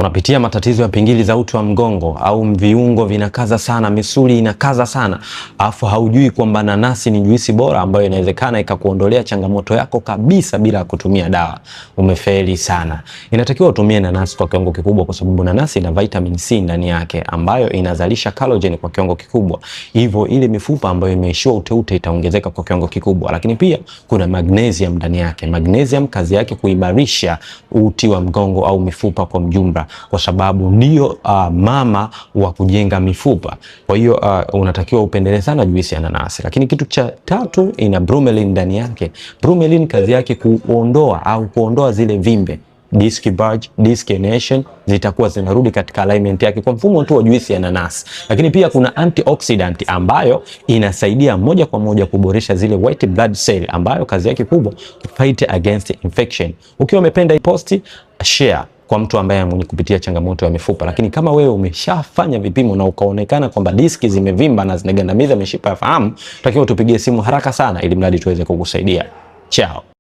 Unapitia matatizo ya pingili za uti wa mgongo au viungo vinakaza sana, misuli inakaza sana, afu haujui kwamba nanasi ni juisi bora ambayo inawezekana ikakuondolea changamoto yako kabisa bila kutumia dawa. Umefeli sana. Inatakiwa utumie nanasi kwa kiwango kikubwa, kwa sababu nanasi ina vitamin C ndani yake ambayo inazalisha collagen kwa kiwango kikubwa. Hivyo ile mifupa ambayo imeishiwa uteute itaongezeka kwa kiwango kikubwa. Lakini pia kuna magnesium ndani yake. Magnesium kazi yake kuimarisha uti wa mgongo au mifupa kwa mjumla, kwa sababu ndio mama wa kujenga mifupa. Kwa hiyo unatakiwa upendelee sana juisi ya nanasi. Lakini kitu cha tatu, ina bromelain ndani yake. Bromelain kazi yake kuondoa zile vimbe, disc bulge, disc herniation, zitakuwa zinarudi katika alignment yake kwa mfumo tu wa juisi ya nanasi. Lakini pia kuna antioxidant ambayo inasaidia moja kwa moja kuboresha zile white blood cell, ambayo kazi yake kubwa fight against infection. Ukiwa umependa hii posti, share kwa mtu ambaye mwenye kupitia changamoto ya mifupa. Lakini kama wewe umeshafanya vipimo na ukaonekana kwamba diski zimevimba na zinagandamiza mishipa ya fahamu, tutakiwa tupigie simu haraka sana ili mradi tuweze kukusaidia. Chao.